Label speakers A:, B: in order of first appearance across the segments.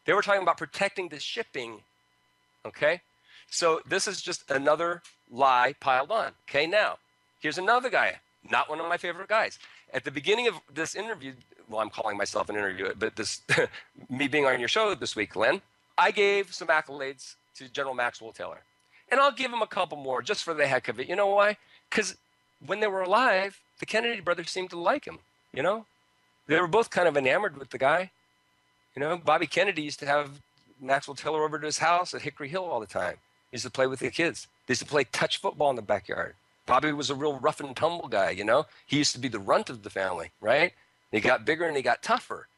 A: They were talking about protecting the shipping, okay? So this is just another lie piled on, okay? Now, here's another guy, not one of my favorite guys. At the beginning of this interview, well, I'm calling myself an interview, but this, me being on your show this week, Len, I gave some accolades to General Maxwell Taylor. And I'll give him a couple more just for the heck of it. You know why? Because when they were alive, the Kennedy brothers seemed to like him, you know? They were both kind of enamored with the guy. You know, Bobby Kennedy used to have Maxwell Taylor over to his house at Hickory Hill all the time. He used to play with the kids. They used to play touch football in the backyard. Bobby was a real rough and tumble guy, you know? He used to be the runt of the family, right? He got bigger and he got tougher.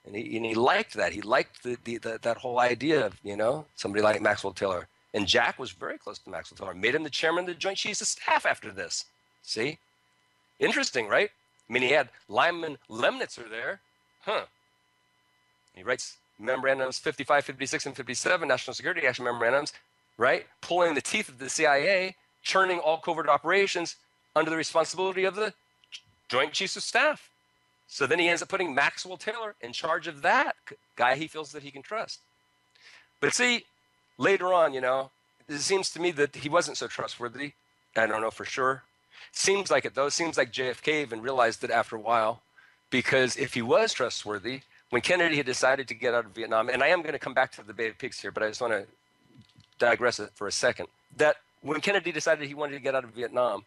A: And he liked that. He liked that whole idea of, you know, somebody like Maxwell Taylor. And Jack was very close to Maxwell Taylor. Made him the chairman of the Joint Chiefs of Staff after this. See? Interesting, right? I mean, he had Lyman Lemnitzer there. Huh. He writes memorandums 55, 56, and 57, National Security Action memorandums, right? Pulling the teeth of the CIA, churning all covert operations under the responsibility of the Joint Chiefs of Staff. So then he ends up putting Maxwell Taylor in charge of that guy he feels that he can trust. But see, later on, you know, it seems to me that he wasn't so trustworthy. I don't know for sure. Seems like it, though. Seems like JFK even realized it after a while, because if he was trustworthy, when Kennedy had decided to get out of Vietnam, and I am going to come back to the Bay of Pigs here, but I just want to digress it for a second, that when Kennedy decided he wanted to get out of Vietnam,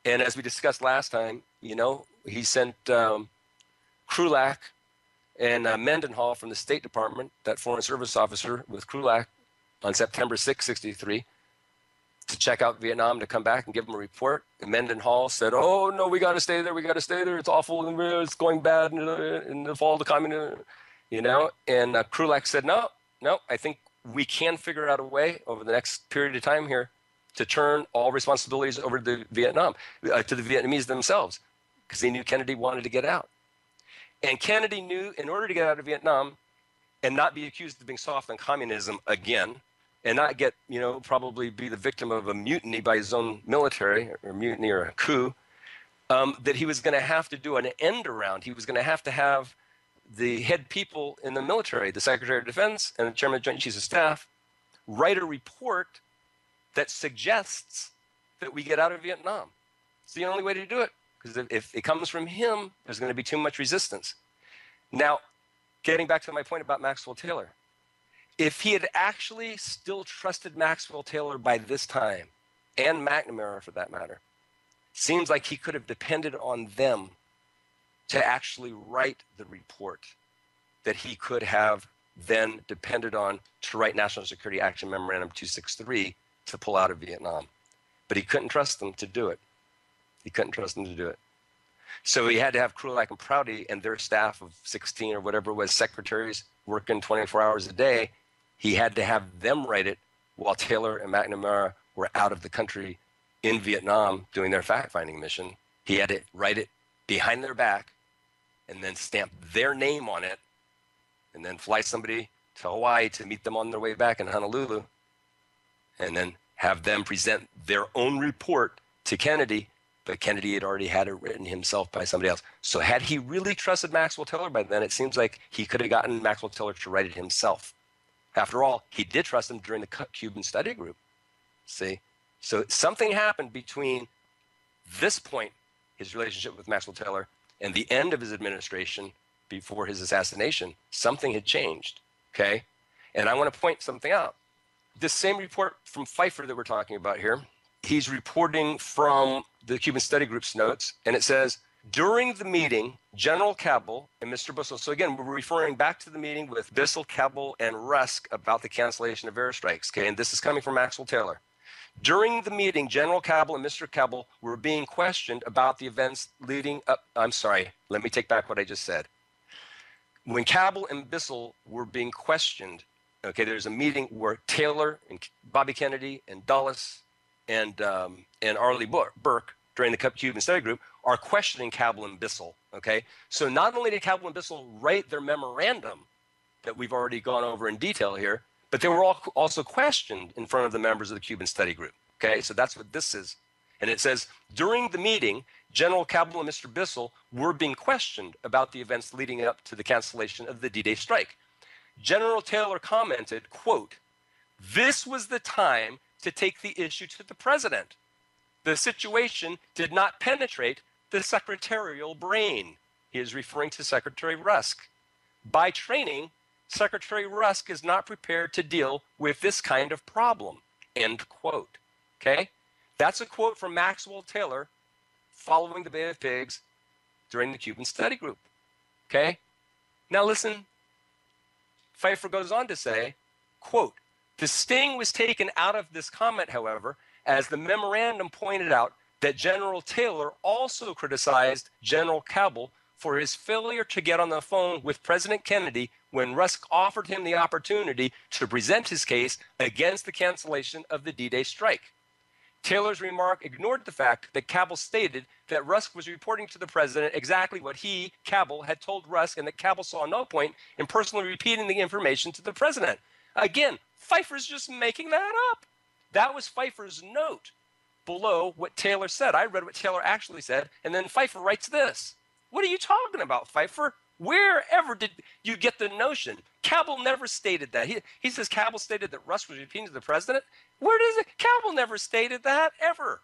A: and as we discussed last time, you know, he sent Krulak and Mendenhall from the State Department, that Foreign Service officer with Krulak, on September 6, 63, to check out Vietnam, to come back and give him a report. And Mendenhall said, oh, no, we got to stay there. We got to stay there. It's awful. And it's going bad in the fall of the communism, you know. And Krulak said, no, I think we can figure out a way over the next period of time here to turn all responsibilities over to Vietnam, to the Vietnamese themselves, because he knew Kennedy wanted to get out. And Kennedy knew in order to get out of Vietnam and not be accused of being soft on communism again, and not get, you know, probably be the victim of a mutiny by his own military, or mutiny or a coup, that he was going to have to do an end around. He was going to have the head people in the military, the Secretary of Defense and the Chairman of the Joint Chiefs of Staff, write a report that suggests that we get out of Vietnam. It's the only way to do it, because if it comes from him, there's going to be too much resistance. Now, getting back to my point about Maxwell Taylor, if he had actually still trusted Maxwell Taylor by this time, and McNamara for that matter, seems like he could have depended on them to actually write the report that he could have then depended on to write National Security Action Memorandum 263 to pull out of Vietnam. But he couldn't trust them to do it. He couldn't trust them to do it. So he had to have Krulak and Prouty and their staff of 16 or whatever it was, secretaries working 24 hours a day. He had to have them write it while Taylor and McNamara were out of the country in Vietnam doing their fact-finding mission. He had to write it behind their back and then stamp their name on it and then fly somebody to Hawaii to meet them on their way back in Honolulu and then have them present their own report to Kennedy, but Kennedy had already had it written himself by somebody else. So had he really trusted Maxwell Taylor by then, it seems like he could have gotten Maxwell Taylor to write it himself. After all, he did trust him during the Cuban study group. See? So something happened between this point, his relationship with Maxwell Taylor, and the end of his administration before his assassination. Something had changed, okay? And I want to point something out. This same report from Pfeiffer that we're talking about here, he's reporting from the Cuban Study Group's notes, and it says, during the meeting, General Cabell and Mr. Bissell, so again, we're referring back to the meeting with Bissell, Cabell, and Rusk about the cancellation of airstrikes, okay? And this is coming from Maxwell Taylor. During the meeting, General Cabell and Mr. Cabell were being questioned about the events leading up. I'm sorry, let me take back what I just said. When Cabell and Bissell were being questioned, okay, there's a meeting where Taylor and Bobby Kennedy and Dulles and Arleigh Burke during the Cuban Study Group are questioning Cabell and Bissell, okay? So not only did Cabell and Bissell write their memorandum that we've already gone over in detail here, but they were also questioned in front of the members of the Cuban Study Group, okay? So that's what this is. And it says, during the meeting, General Cabell and Mr. Bissell were being questioned about the events leading up to the cancellation of the D-Day strike. General Taylor commented, quote, "This was the time to take the issue to the president. The situation did not penetrate the secretarial brain." He is referring to Secretary Rusk. "By training, Secretary Rusk is not prepared to deal with this kind of problem," end quote. Okay? That's a quote from Maxwell Taylor following the Bay of Pigs during the Cuban Study Group. Okay? Now listen, Pfeiffer goes on to say, quote, "The sting was taken out of this comment, however, as the memorandum pointed out that General Taylor also criticized General Cabell for his failure to get on the phone with President Kennedy when Rusk offered him the opportunity to present his case against the cancellation of the D-Day strike. Taylor's remark ignored the fact that Cabell stated that Rusk was reporting to the president exactly what he, Cabell, had told Rusk, and that Cabell saw no point in personally repeating the information to the president." Again, Pfeiffer's just making that up. That was Pfeiffer's note below what Taylor said. I read what Taylor actually said, and then Pfeiffer writes this. What are you talking about, Pfeiffer? Wherever did you get the notion? Cabell never stated that. He says Cabell stated that Rusk was repeating to the president. Where does it? Cabell never stated that, ever.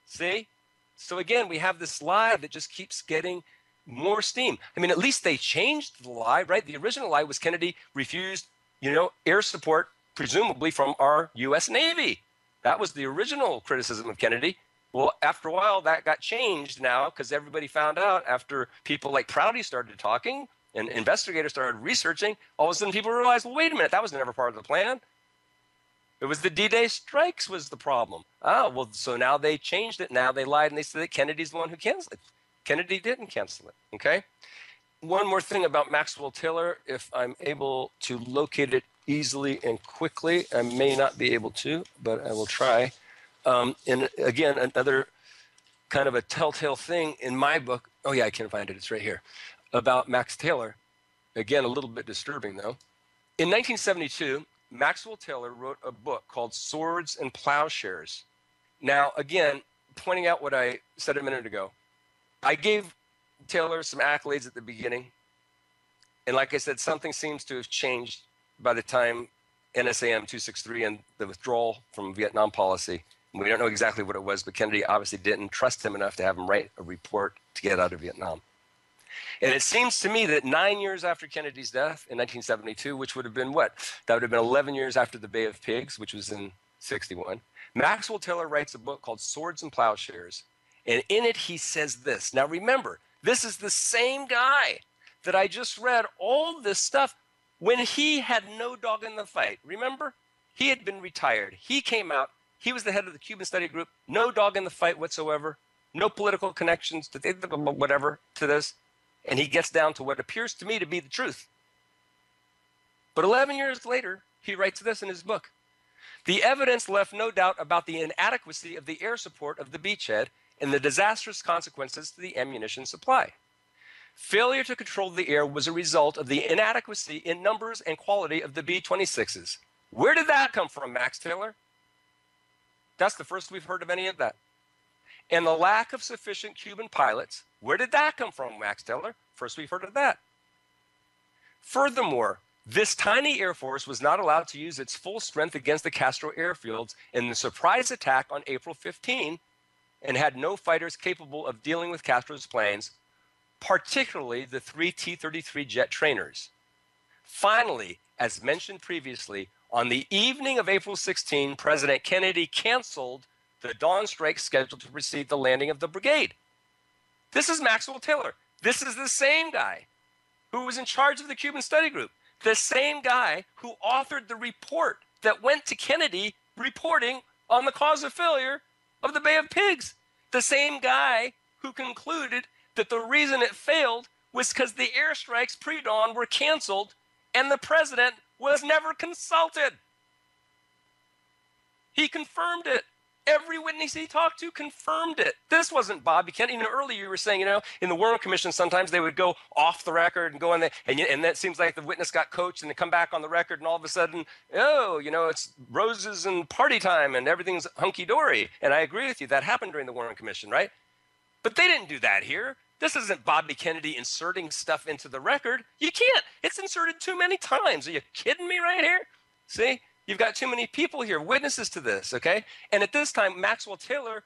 A: See? So again, we have this lie that just keeps getting more steam. I mean, at least they changed the lie, right? The original lie was Kennedy refused, air support, presumably from our U.S. Navy. That was the original criticism of Kennedy. Well, after a while, that got changed now because everybody found out after people like Prouty started talking and investigators started researching, all of a sudden people realized, well, wait a minute, that was never part of the plan. It was the D-Day strikes was the problem. Oh, well, so now they changed it. Now they lied and they said that Kennedy's the one who canceled it. Kennedy didn't cancel it, okay? One more thing about Maxwell Taylor, if I'm able to locate it easily and quickly. I may not be able to, but I will try. And again, another kind of a telltale thing in my book. Oh, yeah, I can find it. It's right here. About Max Taylor. Again, a little bit disturbing, though. In 1972, Maxwell Taylor wrote a book called Swords and Plowshares. Now, again, pointing out what I said a minute ago, I gave Taylor some accolades at the beginning. And like I said, something seems to have changed by the time NSAM 263 and the withdrawal from Vietnam policy. We don't know exactly what it was, but Kennedy obviously didn't trust him enough to have him write a report to get out of Vietnam. And it seems to me that 9 years after Kennedy's death in 1972, which would have been what? That would have been 11 years after the Bay of Pigs, which was in 61. Maxwell Taylor writes a book called Swords and Plowshares. And in it, he says this. Now, remember, this is the same guy that I just read all this stuff when he had no dog in the fight. Remember? He had been retired. He came out. He was the head of the Cuban Study Group. No dog in the fight whatsoever. No political connections to whatever to this. And he gets down to what appears to me to be the truth. But 11 years later, he writes this in his book. The evidence left no doubt about the inadequacy of the air support of the beachhead and the disastrous consequences to the ammunition supply. Failure to control the air was a result of the inadequacy in numbers and quality of the B-26s. Where did that come from, Max Taylor? That's the first we've heard of any of that. And the lack of sufficient Cuban pilots, where did that come from, Max Taylor? First we've heard of that. Furthermore, this tiny Air Force was not allowed to use its full strength against the Castro airfields in the surprise attack on April 15 and had no fighters capable of dealing with Castro's planes, particularly the 3 T-33 jet trainers. Finally, as mentioned previously, on the evening of April 16, President Kennedy canceled the dawn strike scheduled to precede the landing of the brigade. This is Maxwell Taylor. This is the same guy who was in charge of the Cuban Study Group, the same guy who authored the report that went to Kennedy reporting on the cause of failure of the Bay of Pigs, the same guy who concluded that the reason it failed was because the airstrikes pre-dawn were canceled and the president was never consulted. He confirmed it. Every witness he talked to confirmed it. This wasn't Bob Buchanan. Earlier you were saying, in the Warren Commission, sometimes they would go off the record and go in there, and that seems like the witness got coached and they come back on the record and all of a sudden, it's roses and party time and everything's hunky-dory. And I agree with you. That happened during the Warren Commission, right? But they didn't do that here. This isn't Bobby Kennedy inserting stuff into the record. You can't. It's inserted too many times. Are you kidding me right here? See, you've got too many people here, witnesses to this, okay? And at this time, Maxwell Taylor,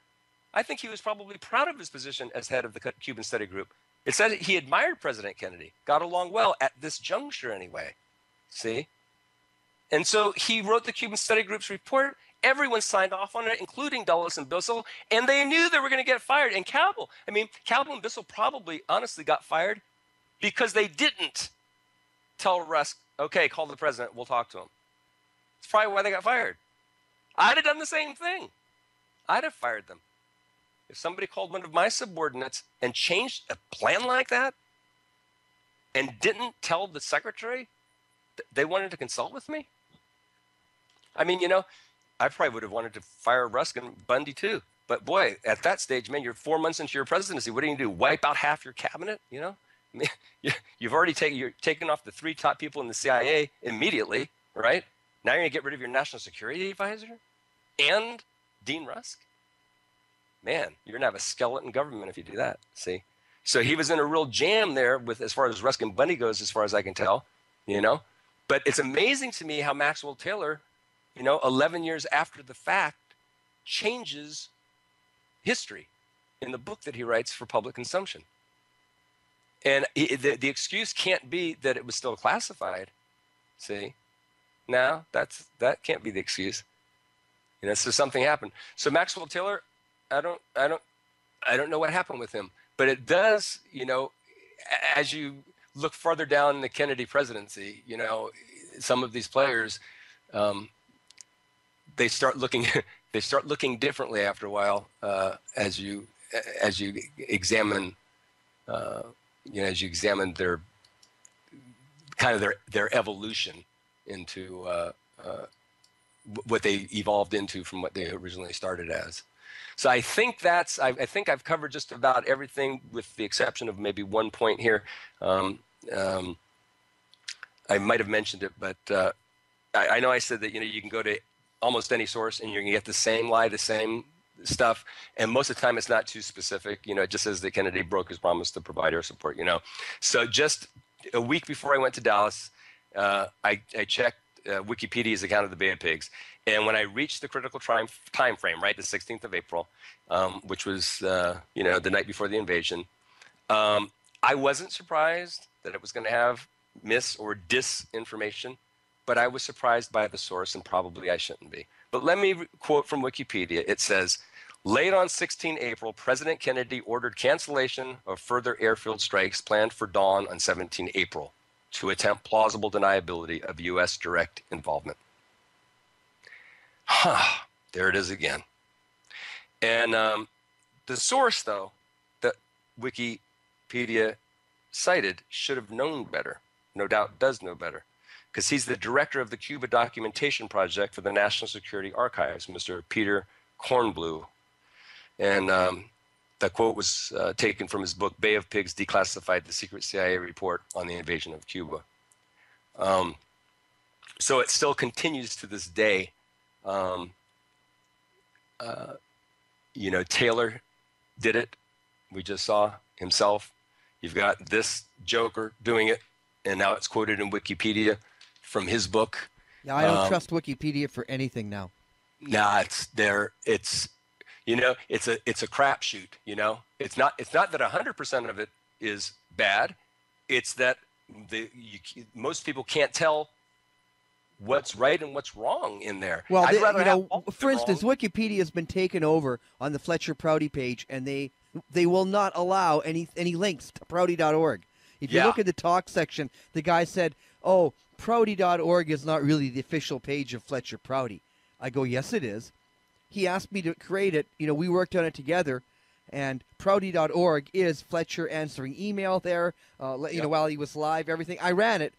A: I think he was probably proud of his position as head of the Cuban Study Group. It said he admired President Kennedy, got along well at this juncture anyway, see? And so he wrote the Cuban Study Group's report. Everyone signed off on it, including Dulles and Bissell, and they knew they were going to get fired. And Cabell and Bissell probably honestly got fired because they didn't tell Rusk, okay, call the president, we'll talk to him. It's probably why they got fired. I'd have done the same thing. I'd have fired them. If somebody called one of my subordinates and changed a plan like that and didn't tell the secretary they wanted to consult with me, I mean, I probably would have wanted to fire Rusk and Bundy too. But boy, at that stage, man, you're 4 months into your presidency. What are you going to do? Wipe out half your cabinet? I mean, you've already taken off the 3 top people in the CIA immediately, right? Now you're going to get rid of your national security advisor and Dean Rusk? Man, you're going to have a skeleton government if you do that, see? So he was in a real jam there with as far as Rusk and Bundy goes, as far as I can tell, But it's amazing to me how Maxwell Taylor, 11 years after the fact, changes history in the book that he writes for public consumption. And the excuse can't be that it was still classified, see? No, that can't be the excuse. So something happened. So Maxwell Taylor, I don't know what happened with him, but it does, as you look farther down the Kennedy presidency, some of these players, they start looking differently after a while as you examine their kind of their evolution into what they evolved into from what they originally started as. So I think I've covered just about everything with the exception of maybe one point here. I might have mentioned it, but I know I said that you can go to almost any source and you're going to get the same lie, the same stuff, and most of the time it's not too specific. It just says that Kennedy broke his promise to provide air support. So just a week before I went to Dallas, I checked Wikipedia's account of the Bay of Pigs. And when I reached the critical time frame, right, the 16th of April, which was, the night before the invasion, I wasn't surprised that it was going to have mis or disinformation, but I was surprised by the source, and probably I shouldn't be. But let me quote from Wikipedia. It says, late on 16 April, President Kennedy ordered cancellation of further airfield strikes planned for dawn on 17 April to attempt plausible deniability of U.S. direct involvement. There it is again. And the source, though, that Wikipedia cited should have known better. No doubt does know better, because he's the director of the Cuba Documentation Project for the National Security Archives, Mr. Peter Kornblue. And that quote was taken from his book, Bay of Pigs Declassified, the Secret CIA Report on the Invasion of Cuba. So it still continues to this day. Taylor did it. We just saw himself. You've got this joker doing it, and now it's quoted in Wikipedia from his book.
B: Yeah, I don't trust Wikipedia for anything now.
A: Nah, it's there. It's a crapshoot. It's not that 100% of it is bad. It's that most people can't tell what's right and what's wrong in there.
B: Well, for instance, Wikipedia has been taken over on the Fletcher Prouty page, and they will not allow any links to Prouty.org. If you look at the talk section, the guy said, "Oh, Prouty.org is not really the official page of Fletcher Prouty." I go, "Yes, it is." He asked me to create it. We worked on it together, and Prouty.org is Fletcher answering email there. While he was live, everything. I ran it.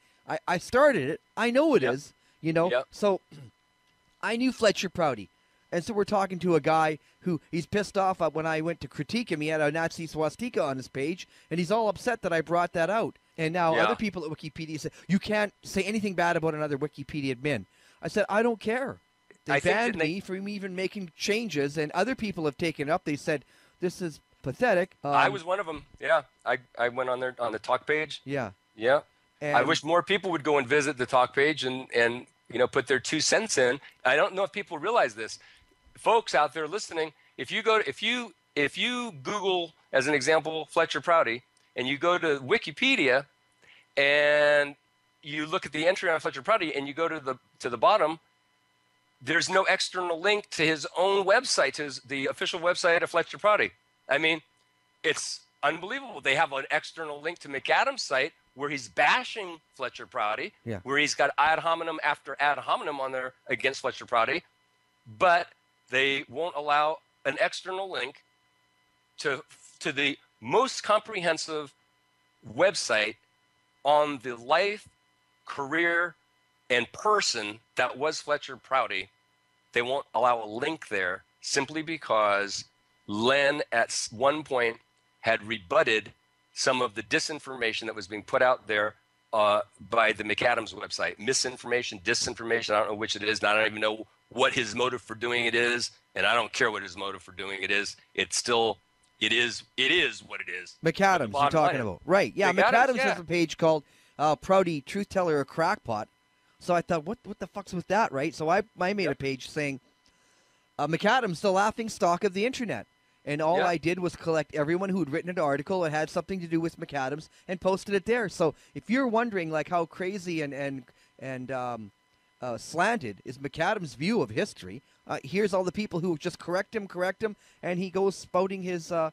B: I started it. I know it is. So I knew Fletcher Prouty. And so we're talking to a guy who he's pissed off when I went to critique him. He had a Nazi swastika on his page, and he's all upset that I brought that out. And now other people at Wikipedia say, you can't say anything bad about another Wikipedia admin. I said, I don't care. They banned me from even making changes, and other people have taken it up. They said, this is pathetic.
A: I was one of them. Yeah, I went on there on the talk page.
B: Yeah.
A: Yeah.
B: And
A: I wish more people would go and visit the talk page and put their 2 cents in. I don't know if people realize this. Folks out there listening, if you Google, as an example, Fletcher Prouty, and you go to Wikipedia and you look at the entry on Fletcher Prouty and you go to the bottom, there's no external link to his own website, to the official website of Fletcher Prouty. I mean, it's unbelievable. They have an external link to McAdams' site where he's bashing Fletcher Prouty, where he's got ad hominem after ad hominem on there against Fletcher Prouty, but they won't allow an external link to the most comprehensive website on the life, career, and person that was Fletcher Prouty. They won't allow a link there simply because Len at one point had rebutted some of the disinformation that was being put out there by the McAdams website. Misinformation, disinformation, I don't know which it is, and I don't even know what his motive for doing it is, and I don't care what his motive for doing it is. It's still, it is what it is.
B: McAdams, you're talking about. Right, yeah, McAdams has a page called Prouty, Truth Teller or Crackpot. So I thought, what the fuck's with that, right? So I made a page saying, McAdams, the laughing stock of the internet. And all I did was collect everyone who had written an article that had something to do with McAdams and posted it there. So if you're wondering like how crazy and slanted is McAdams' view of history, here's all the people who just correct him, and he goes spouting his the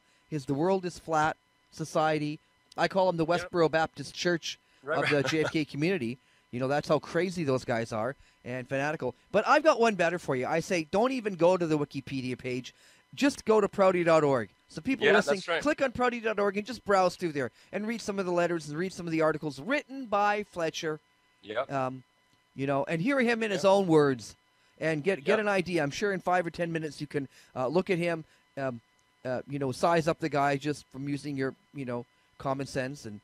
B: world is flat society. I call him the Westboro Baptist Church of the JFK community. You know, that's how crazy those guys are and fanatical. But I've got one better for you. I say don't even go to the Wikipedia page. Just go to prouty.org. So people listening, click on prouty.org and just browse through there and read some of the letters and read some of the articles written by Fletcher.
A: Yeah.
B: You know, and hear him in his own words and get an idea. I'm sure in 5 or 10 minutes you can look at him, you know, size up the guy just from using your, you know, common sense and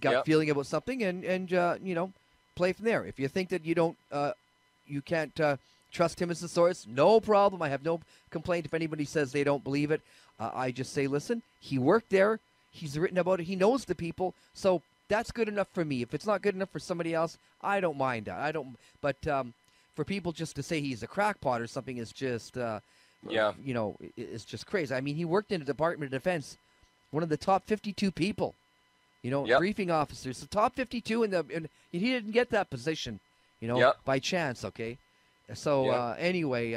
B: gut feeling about something and you know, play from there. If you think that you can't trust him as the source, no problem. I have no complaint if anybody says they don't believe it. I just say, listen, he worked there. He's written about it. He knows the people. So that's good enough for me. If it's not good enough for somebody else, I don't mind that. But for people just to say he's a crackpot or something is just, you know, it's just crazy. I mean, he worked in the Department of Defense, one of the top 52 people, you know, briefing officers. The top 52 and he didn't get that position, you know, by chance. Okay. So anyway,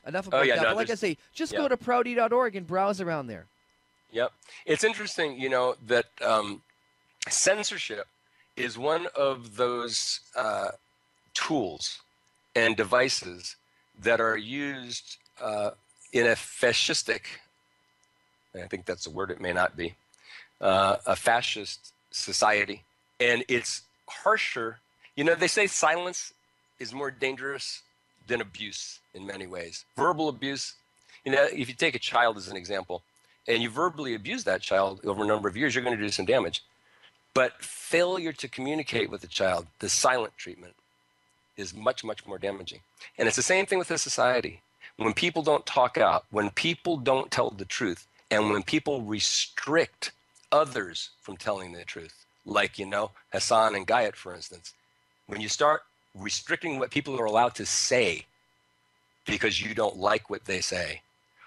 B: enough about that. But like I say, just go to prouty.org and browse around there.
A: Yep. It's interesting, you know, that censorship is one of those tools and devices that are used in a fascistic, I think that's a word, it may not be, a fascist society. And it's harsher. You know, they say silence is more dangerous than abuse in many ways. Verbal abuse, you know, if you take a child as an example, and you verbally abuse that child over a number of years, you're going to do some damage. But failure to communicate with the child, the silent treatment, is much, much more damaging. And it's the same thing with the society. When people don't talk out, when people don't tell the truth, and when people restrict others from telling the truth, like, you know, Hassan and Guyot, for instance, when you start restricting what people are allowed to say because you don't like what they say,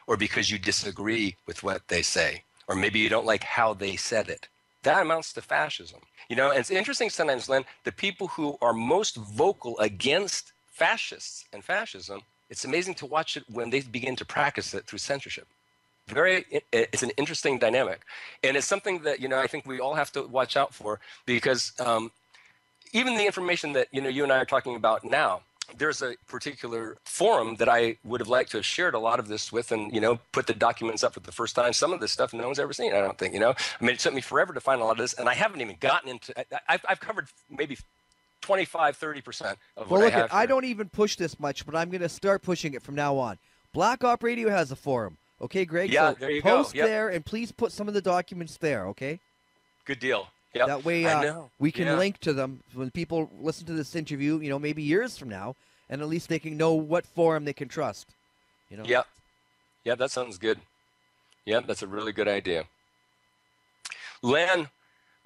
A: or because you disagree with what they say, or maybe you don't like how they said it, that amounts to fascism. You know, and it's interesting sometimes, Len, the people who are most vocal against fascists and fascism, it's amazing to watch it when they begin to practice it through censorship. It's an interesting dynamic. And it's something that, you know, I think we all have to watch out for, because even the information that, you know, you and I are talking about now, there's a particular forum that I would have liked to have shared a lot of this with and, you know, put the documents up for the first time. Some of this stuff no one's ever seen, I don't think, you know. I mean, it took me forever to find a lot of this, and I haven't even gotten into I've covered maybe 25, 30% of what I have.
B: I don't even push this much, but I'm going to start pushing it from now on. Black Op Radio has a forum. Okay, Greg?
A: Yeah,
B: so
A: there you go.
B: Post there, and please put some of the documents there, okay?
A: Good deal. Yep.
B: That way we can link to them when people listen to this interview, you know, maybe years from now, and at least they can know what forum they can trust. You know?
A: Yeah. Yeah, that sounds good. Yep, that's a really good idea. Len,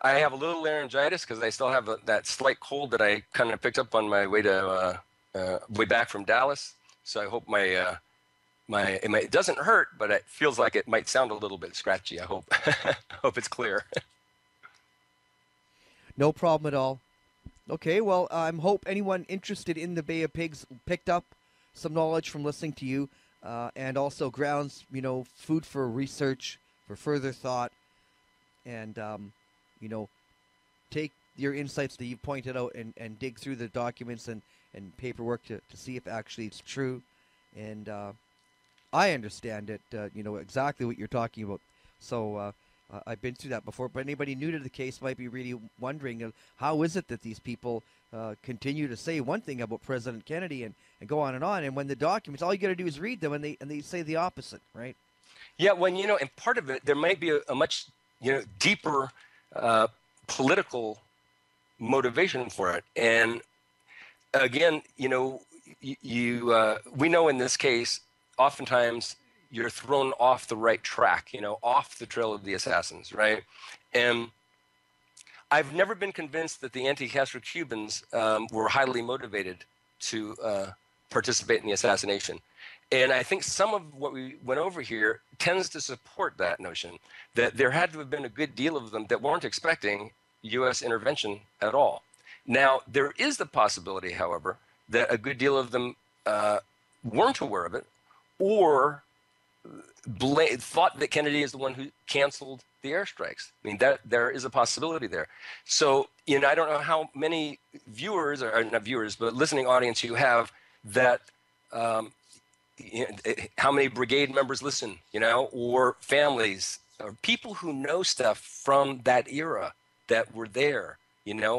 A: I have a little laryngitis because I still have that slight cold that I kind of picked up on my way to way back from Dallas. So I hope it doesn't hurt, but it feels like it might sound a little bit scratchy. I hope hope it's clear.
B: No problem at all. Okay, well, I hope anyone interested in the Bay of Pigs picked up some knowledge from listening to you, and also grounds, food for research, for further thought, and, take your insights that you've pointed out and dig through the documents and paperwork to see if actually it's true. And I understand it, exactly what you're talking about. So I've been through that before, but anybody new to the case might be really wondering, how is it that these people continue to say one thing about President Kennedy and go on, and when the documents, all you got to do is read them, and they say the opposite, right?
A: Yeah, when and part of it, there might be a much deeper political motivation for it. And again, we know in this case, oftentimes you're thrown off the right track, off the trail of the assassins, right? And I've never been convinced that the anti-Castro Cubans were highly motivated to participate in the assassination. And I think some of what we went over here tends to support that notion, that there had to have been a good deal of them that weren't expecting U.S. intervention at all. Now, there is the possibility, however, that a good deal of them weren't aware of it, or thought that Kennedy is the one who canceled the airstrikes. I mean, there is a possibility there. So, I don't know how many viewers, or not viewers, but listening audience you have that, how many brigade members listen, or families, or people who know stuff from that era that were there,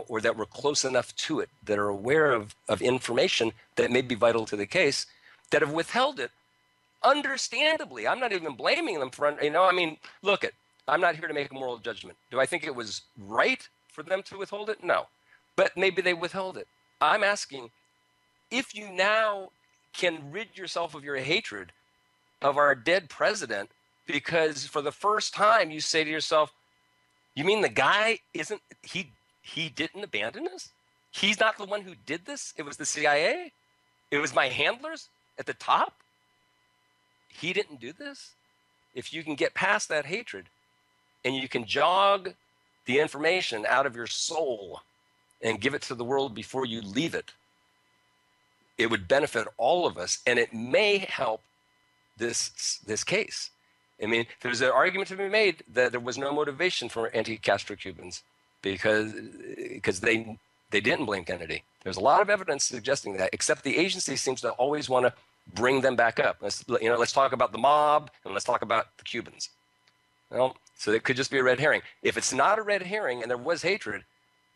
A: or that were close enough to it, that are aware of information that may be vital to the case, that have withheld it. Understandably, I'm not even blaming them for, look, I'm not here to make a moral judgment. Do I think it was right for them to withhold it? No. But maybe they withheld it. I'm asking, if you now can rid yourself of your hatred of our dead president, because for the first time you say to yourself, you mean the guy he didn't abandon us? He's not the one who did this? It was the CIA? It was my handlers at the top? He didn't do this? If you can get past that hatred and you can jog the information out of your soul and give it to the world before you leave it, it would benefit all of us, and it may help this case. I mean, there's an argument to be made that there was no motivation for anti-Castro Cubans because they didn't blame Kennedy. There's a lot of evidence suggesting that, except the agency seems to always want to bring them back up. Let's talk about the mob and let's talk about the Cubans. Well, so it could just be a red herring. If it's not a red herring and there was hatred,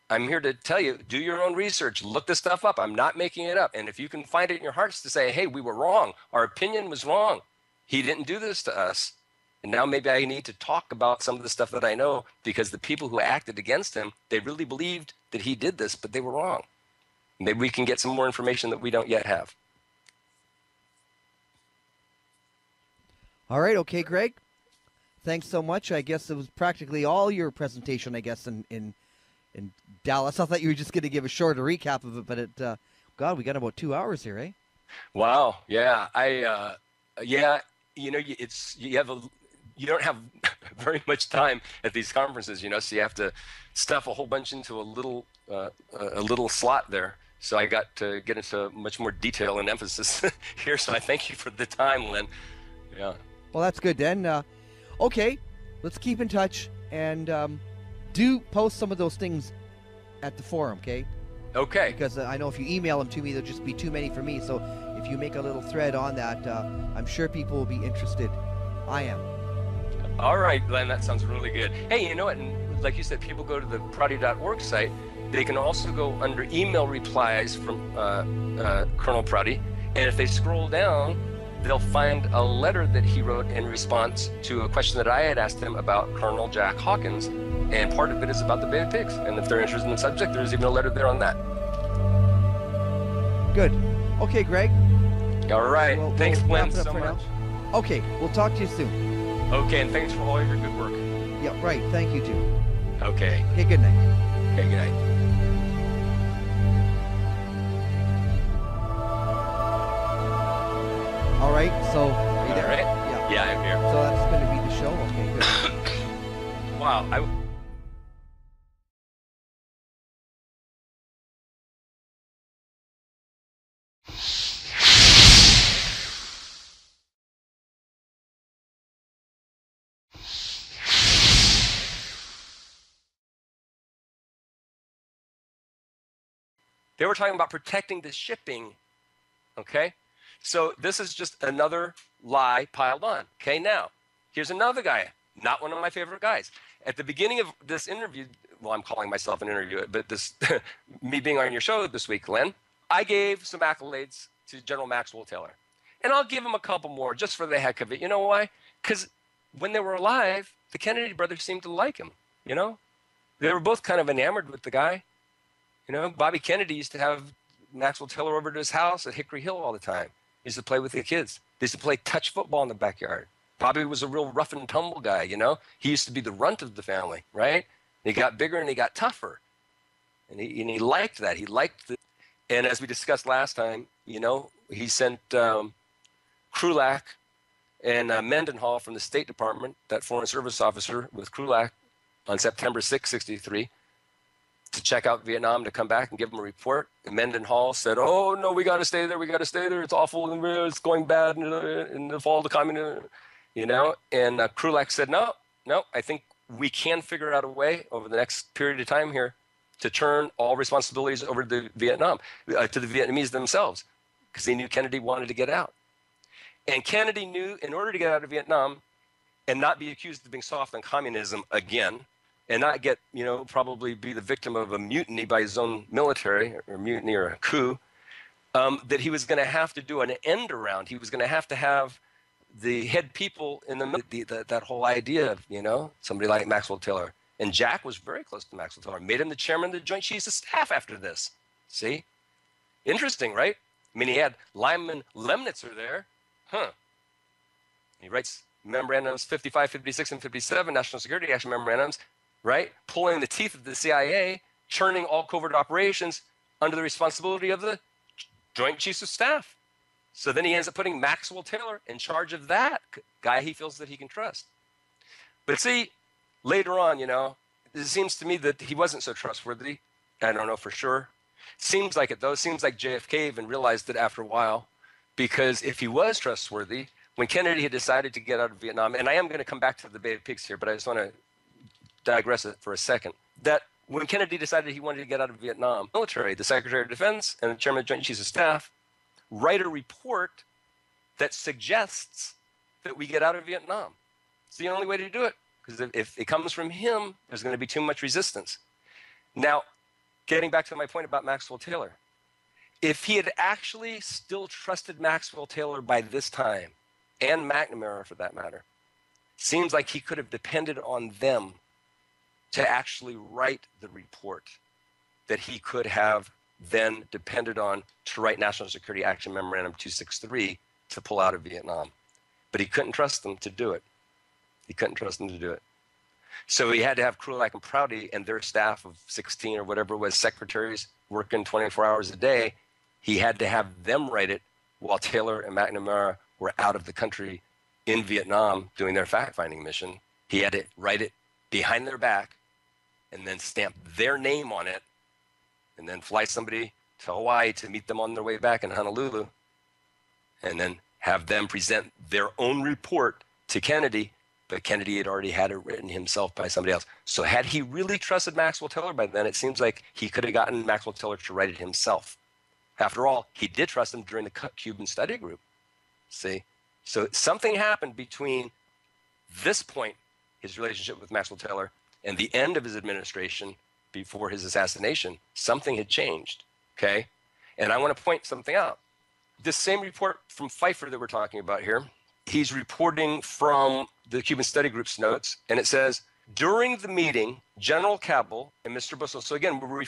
A: I'm here to tell you, do your own research, look this stuff up. I'm not making it up. And if you can find it in your hearts to say, hey, we were wrong, our opinion was wrong, he didn't do this to us, and now maybe I need to talk about some of the stuff that I know, because the people who acted against him, they really believed that he did this, but they were wrong. Maybe we can get some more information that we don't yet have.
B: All right. Okay, Greg. Thanks so much. I guess it was practically all your presentation, I guess, in Dallas. I thought you were just going to give a shorter recap of it, but God, we got about 2 hours here, eh?
A: Wow. Yeah. You don't have very much time at these conferences, so you have to stuff a whole bunch into a little slot there. So I got to get into much more detail and emphasis here. So I thank you for the time, Len. Yeah.
B: Well, that's good then. Okay, let's keep in touch and do post some of those things at the forum, okay?
A: Okay.
B: Because I know if you email them to me, there'll just be too many for me. So if you make a little thread on that, I'm sure people will be interested. I am.
A: All right, Len, that sounds really good. Hey, you know what? And like you said, people go to the Prouty.org site. They can also go under email replies from Colonel Prouty. And if they scroll down, they'll find a letter that he wrote in response to a question that I had asked him about Colonel Jack Hawkins. And part of it is about the Bay of Pigs. And if they're interested in the subject, there's even a letter there on that.
B: Good. Okay, Greg.
A: All right. Thanks, Len, so much.
B: Okay, we'll talk to you soon.
A: Okay, and thanks for all your good work.
B: Yeah, right. Thank you, too.
A: Okay.
B: Okay, good night.
A: Okay, good night.
B: All right, so are you there?
A: All right.
B: Yeah.
A: Yeah, I'm here.
B: So that's going to be the show. Okay, good.
A: Wow. They were talking about protecting the shipping. Okay. So this is just another lie piled on. Okay. Now, here's another guy, not one of my favorite guys. At the beginning of this interview, well, I'm calling myself an interview, but this, me being on your show this week, Len, I gave some accolades to General Maxwell Taylor. And I'll give him a couple more just for the heck of it. You know why? Because when they were alive, the Kennedy brothers seemed to like him. You know, they were both kind of enamored with the guy. You know, Bobby Kennedy used to have Maxwell Taylor over to his house at Hickory Hill all the time. He used to play with the kids. They used to play touch football in the backyard. Bobby was a real rough and tumble guy, you know. He used to be the runt of the family, right? He got bigger and he got tougher. And he liked that. He liked it. And as we discussed last time, you know, he sent Krulak and Mendenhall from the State Department, that Foreign Service officer with Krulak on September 6, 63, to check out Vietnam, to come back and give him a report. And Mendenhall said, oh, no, we got to stay there. We got to stay there. It's awful. And it's going bad in the fall of the communism, you know. And Krulak said, no, I think we can figure out a way over the next period of time here to turn all responsibilities over to Vietnam, to the Vietnamese themselves, because they knew Kennedy wanted to get out. And Kennedy knew in order to get out of Vietnam and not be accused of being soft on communism again, and not get, you know, probably be the victim of a mutiny by his own military, or mutiny or a coup, that he was going to have to do an end around. He was going to have the head people in that whole idea of, you know, somebody like Maxwell Taylor. And Jack was very close to Maxwell Taylor, made him the chairman of the Joint Chiefs of Staff after this. See? Interesting, right? I mean, he had Lyman Lemnitzer there. Huh. He writes memorandums 55, 56, and 57, National Security Action memorandums, right? Pulling the teeth of the CIA, turning all covert operations under the responsibility of the Joint Chiefs of Staff. So then he ends up putting Maxwell Taylor in charge of that guy he feels that he can trust. But see, later on, you know, it seems to me that he wasn't so trustworthy. I don't know for sure. Seems like it, though. Seems like JFK even realized it after a while, because if he was trustworthy, when Kennedy had decided to get out of Vietnam, and I am going to come back to the Bay of Pigs here, but I just want to digress it for a second, that when Kennedy decided he wanted to get out of Vietnam, military, the Secretary of Defense and the Chairman of the Joint Chiefs of Staff write a report that suggests that we get out of Vietnam. It's the only way to do it, because if it comes from him, there's going to be too much resistance. Now, getting back to my point about Maxwell Taylor, if he had actually still trusted Maxwell Taylor by this time, and McNamara for that matter, seems like he could have depended on them to actually write the report that he could have then depended on to write National Security Action Memorandum 263 to pull out of Vietnam. But he couldn't trust them to do it. He couldn't trust them to do it. So he had to have Krulak and Prouty and their staff of 16 or whatever it was, secretaries working 24 hours a day. He had to have them write it while Taylor and McNamara were out of the country in Vietnam doing their fact-finding mission. He had to write it behind their back and then stamp their name on it, and then fly somebody to Hawaii to meet them on their way back in Honolulu, and then have them present their own report to Kennedy, but Kennedy had already had it written himself by somebody else. So had he really trusted Maxwell Taylor by then, it seems like he could have gotten Maxwell Taylor to write it himself. After all, he did trust him during the Cuban study group. See? So something happened between this point, his relationship with Maxwell Taylor, and the end of his administration before his assassination. Something had changed, okay? And I want to point something out. This same report from Pfeiffer that we're talking about here, he's reporting from the Cuban Study Group's notes, and it says, during the meeting, General Cabell and Mr. Bussell, so again, we're referring